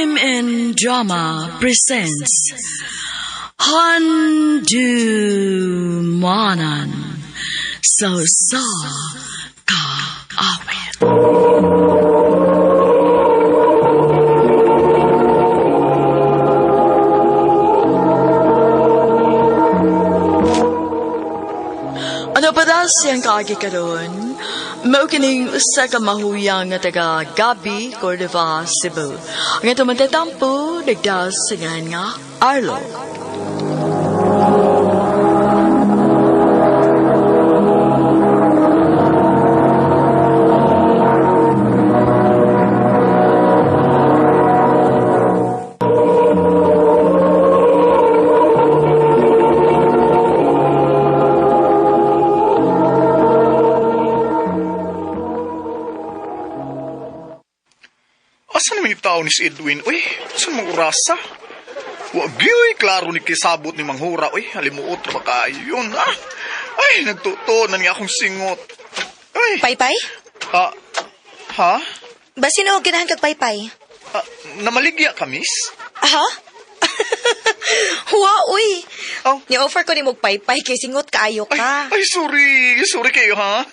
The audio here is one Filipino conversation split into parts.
Crime and Drama presents Handumanan So Sa Ka Awit. Ano pa daw siyang kaagi karon? Maukining usa ka mahuyang nga taga Gabi, Cordova, Cebu. Ang ito magtatampo, nagdas sa nga Arlo. Ni si Edwin, uy, saan mong urasa? Wag yun, klaro ni kisabot ni Manghura, uy, halimuot na baka yun, ah. Ay, nagtuto na niya akong singot. Ay. Paypay? Ha? Basin o ganahan kag paypay? Namaligya ka, miss? Ha? Huwa, uy. Oh. Ni-offer ko ni mong paypay kay singot kaayo ka. Ay, sorry. Sorry kayo, ha?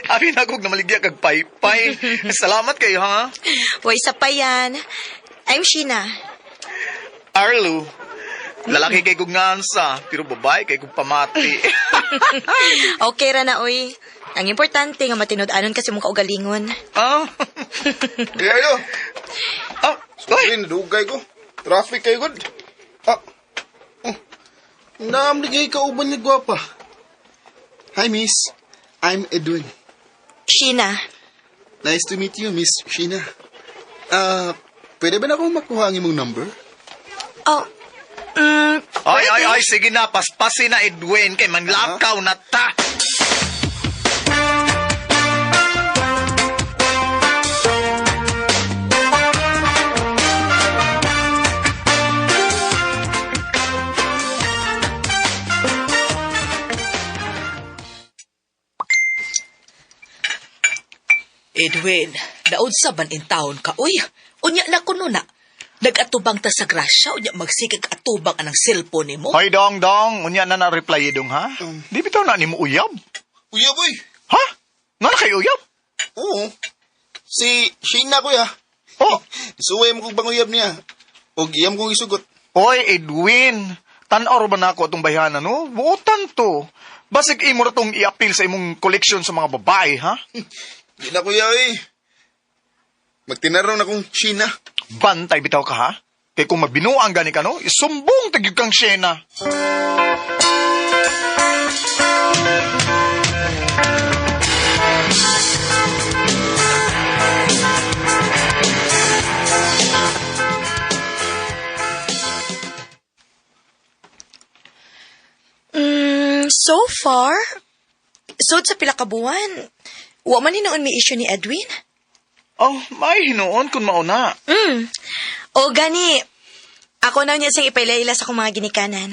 Abi na kog namaligya kag paypay. Salamat kayo, ha? Way sa pa yan. I'm Sheena. Arlo. Lalaki kay kog ngansa, pero babae kay kog pamati. Okay ra na, uy. Ang importante nga matinud-anon kasi mong kaugalingon. Ayo. Uy. Dugay ko. Traffic kay good. Naamligay ka uban ni gwapa. Hi, miss. I'm Edwin. Sheena. Nice to meet you, Miss Sheena. Pwede ba na akong makuha ang imong number? Oh, Ay, sige na, paspasin na Edwin, kay manlakaw na ta. Edwin, naunsa man in town ka, uy. Unya na kuno na. Nag-atubang ta sa grasya, unya magsikig atubang anang cellphone ni mo. Hoy, dong, unya na na-reply dong, ha? Di bitaw na ni mo uyab? Uyab, boy. Ha? Nga na kayo uyab? Oo. Si Sheena, kuya. Oh. Isuway mo kong banguyab niya. O giyam kong isugot. Hoy, Edwin. Tan-aw ba na ako itong bayanan, no? Buotan to. Basig imo na itong i-appeal sa imong koleksyon sa mga babae, ha? Di na, kuya, eh. Magtinaraw na kong Sheena. Bantay bitaw ka, ha? Kaya kung mabinuang gani ka, no? Isumbong tagig kang Sheena. So far, sa pila ka buwan, wa man ni noon may issue ni Edwin? Oh, may hinuon kung mauna. O gani, ako na niya siyang ipailayla sa akong mga ginikanan.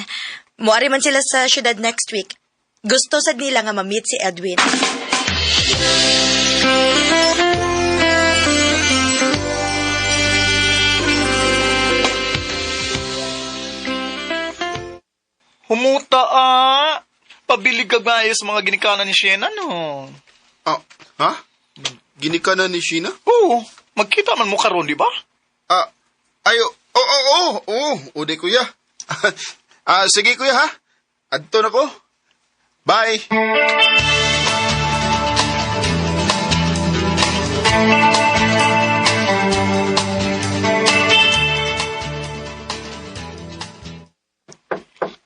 Muari man sila sa syudad next week. Gusto sad nila nga ma-meet si Edwin. Humuta, Pabili ka ba sa mga ginikanan ni Sheena, no? Ha? Ginikanan ni Sheena? Oo, magkita man mo karon, di ba? Uday, kuya. Sige, kuya, ha? Adto na ko. Bye.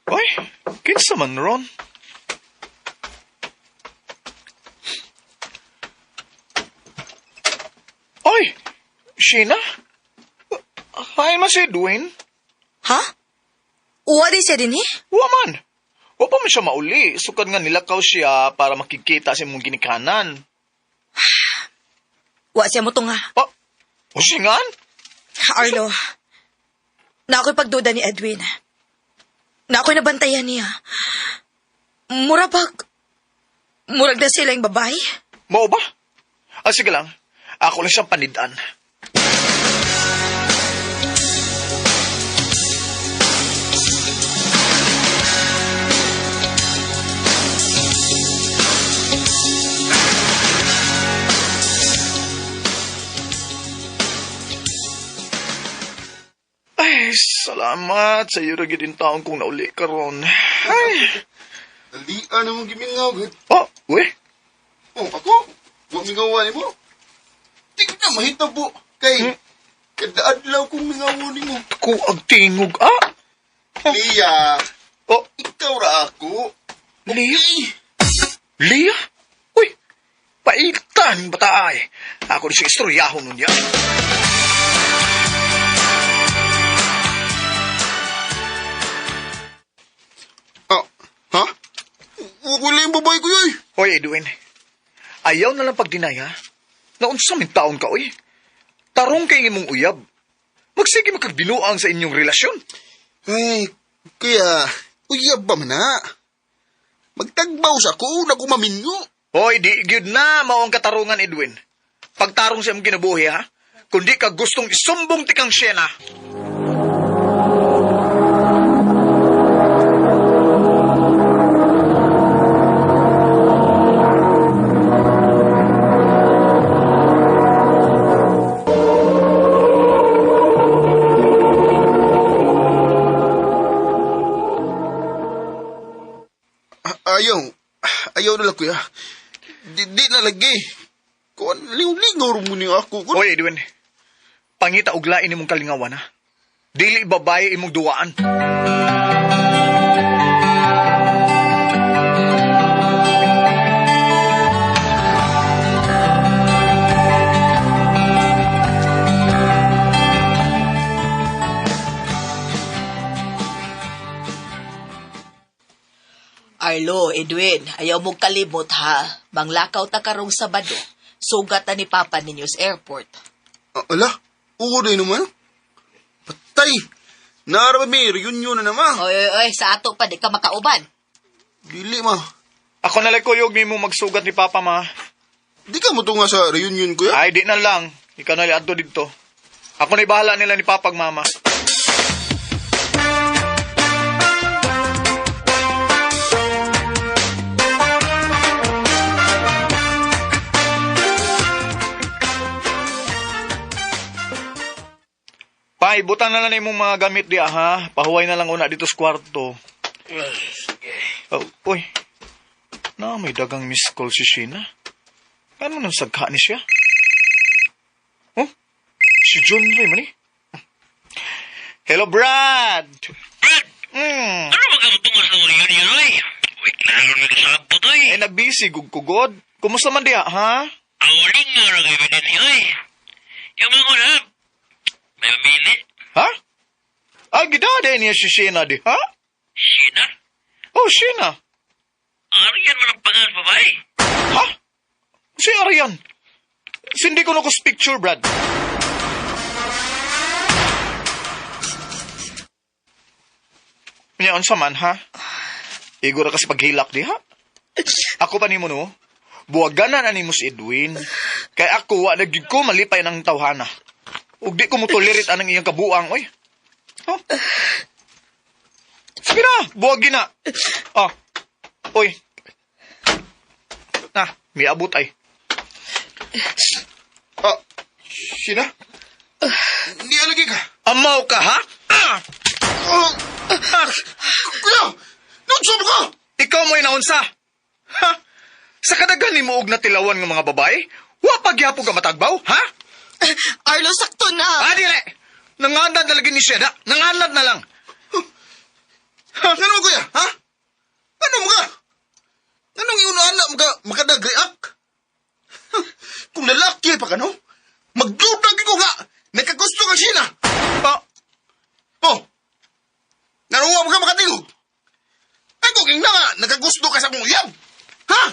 Ay, kinsa man ron? Ay, Sheena? Hay man si Edwin? Ha? Uwa di siya din eh? Waman. Wa pa man siya mauli. Sukad nga nilakaw siya para makikita sa imong ginikanan. Wa siya mo to nga. O singan? Arlo, na ako'y pagduda ni Edwin. Na ako'y nabantayan niya. Murag na sila yung babae. Mao ba? Sige lang. Ako lang siyang panidaan. Ay, salamat sa iyo ragid din taon kong nauli karon. Ay. Dalian namang gimingaw, gud. Oh, we. Oh, ako? Huwag mingawan mo. Di ko na mahitabo. Kay, kadaadlaw kong mingawan mo. Ako ang tingog, ah. Lia, Oh, ikaw ra ako. Lia? Lia? Uy, paitan bata ay. Ako di siya istoryahon nun niya. Ah, ha? Wala yung babae ko yun. Hoy, Edwin. Ayaw na lang pagdinaya. Naunsa min taon ka, oy. Tarong kay imong uyab. Magsige makagbinuang sa inyong relasyon. Ay, kaya, uyab ba man na? Magtagbaw sa ko, na kumaminyo. Hoy, di gyud na mao ang katarungan, Edwin. Pagtarong sa imong kinabuhi, ha? Kundi ka gustong isumbong tikang siya na. Ayaw na lang, kuya. Di na lagi. Kung lingaw mo niyo ako. Hoy, Edwin. Pangita uglain imong kalingawan, ha? Dili babae imong duwaan. Arlo, Edwin, ayaw mong kalimot ha. Manglakaw ta karong Sabado. Sugat na ni Papa ninyo sa airport. Ala, uday naman. Patay. Naraman may reunion na naman. Oy, sa ato pa, di ka makauban. Dili, ma. Ako nalang kuyog ni mo magsugat ni Papa, ma. Di ka mo nga sa reunion, kuya? Ay, di na lang. Ikaw na liadto dito. Ako na'y bahala nila ni Papa, Mama. Pai, butang na lang na imong mga gamit diya, ha? Pahuway na lang una dito sa kwarto. Oh, uy. Na, may dagang miss call si Sheena. Ano nang sagka ni siya? Oh, si John Ray man eh. Hello, Brad! Brad! Ano ba ka tungas ng reunion, Roy? Wait lang yung nagkasabot, oy. Eh, nabisi, gugkugod. Kumusta man diya, ha? Awaling nga rin evidence, oy. Yung mga na, may mili. Ha? Ah, gidada niya si Sheena di, ha? Sina? Oh, Sheena. Ariyan mo ng pangal, babae. Ha? Si Arian. Sindi ko na ko picture, Brad. Kanya, unsa man, ha? Igura kasi paghilak di, ha? Ako pa ni mo, no? Buwaganan ani mo si Edwin. Kay ako, wa nagig ko malipay ng tawhana. Ug di ko mo tolerate anang iyang kabuang, oy. Ha? Sige na, buwagin na. Ah, oy. Na, may abot ay. Ah, Sheena? Hindi alagi ka. Amaw ka, ha? Ah! Oh, kuya! Nagsubo ka! Ikaw mo'y naunsa. Ha? Sa kadagan ni mo og natilawan ng mga babae, wa pagyapo ka matagbaw, ha? Arlo, sakto na. Ah, dire! Nanganad na lagi ni Sheda. Nanganad na lang. Ano mo, kuya? Ha? Ano mo ka? Anong iunahan na makadagreak? Kung lalaki pa ka, no? Magdudag ko nga! Nagkagusto ka siya na! Ah, Oh! Naruwa mo ka makatingog! Ay, kung na nga, nagkagusto ka sa kong uyab! Ha?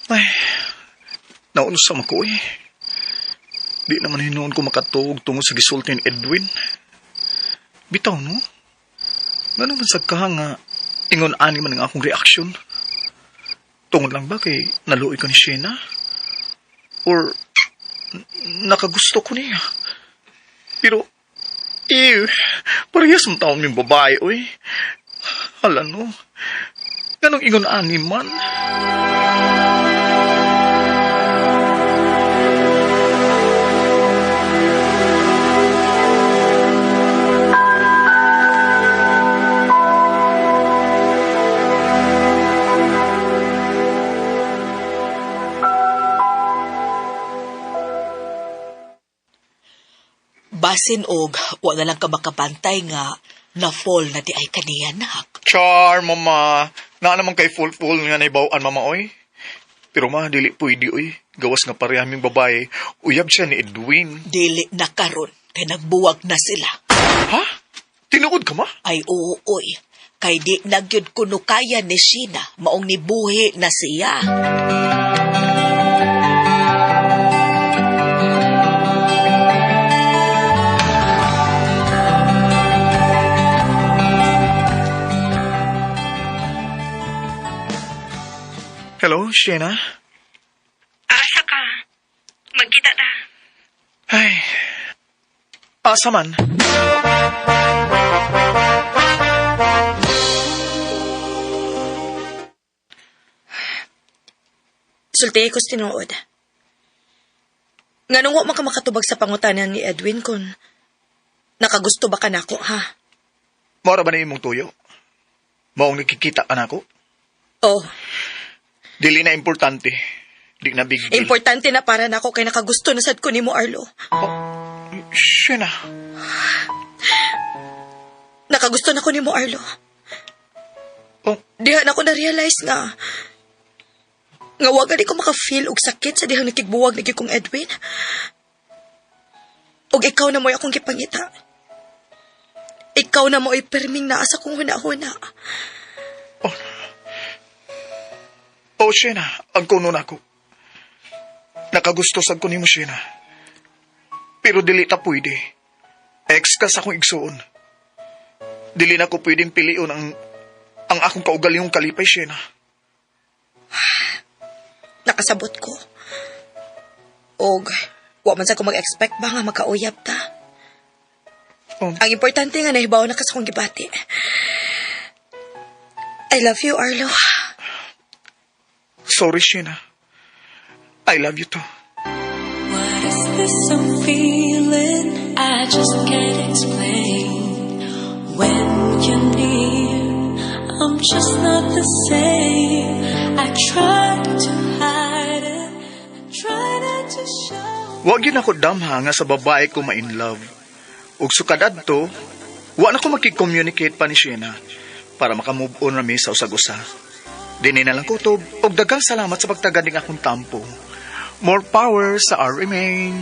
ay, naunsa man ko eh. Di naman hinoon ko makatuog tungod sa gisulti ni Edwin. Bitaw, no? Gano'n man sagka nga, ingon ani man ang akong reaksyon. Tungod lang ba kay naluoy ko ni Sheena? Or nakagusto ko niya? Pero Ew, parehas mo taon yung babae, oy. Hala no, ganong ingon ani man. Basin og wa na lang ka makabantay nga na fall na di ay kaniya nak. Char, mama. Na naman kay full nga naibawaan, mama, oy. Pero ma, dili pwede, oy. Gawas nga parehang babae. Uyab siya ni Edwin. Dili na karon kay nagbuwag na sila. Ha? Tinuod ka, ma? Ay oo oy. Kay di nagyud kuno kaya ni Sheena maong nibuhi na siya. Hello, Shena? Asa ka? Magkita ta. Ay, asa man? Sulti ko tinuod. Nga nung wa man ka makatubag sa pangutanan ni Edwin kung nakagusto ba ka nako, ha? Maura ba na imong tuyo? Maong nakikita ka na ako? Oh, Dili na importante. Di na big deal. importante na para nako kay nakagusto na sad ko nimo, Arlo. Shena, Nakagusto na ko nimo, Arlo. oh, Diha na ko na-realize nga wa gani ko maka-feel og sakit sa dihang nakigbuwag na gyud kong Edwin. Og ikaw na mo'y akong gipangita. Ikaw na mo'y perming naa sa kong huna-huna. oh, Shena, ang kuno na ako. Nakagusto sad ko nimo, Shena. Pero dili ta pwede. Ex ka sa akong igsuon. Dili na ko pwedeng piliun ang akong kaugalingong kalipay, Shena. Nakasabot ko. Og wa man sa ko mag-expect ba nga makauyab ta. Oh, Ang importante nga nahibaw na ka sa kong gibati. I love you, Arlo. sorry, Shena. I love you too. What is this I'm feeling? I just can't explain. When you're near, I'm just not the same. I try to hide it, try not to show. Wag yun ako damha nga sa babae ko ma-in love. Ug sukadad to, wa na ko makikommunicate pa ni Shena para makamove on rami sa usag-usa. Dini na lang kutob, og daghang salamat sa pagtaganing akong tampo. More power sa our remain.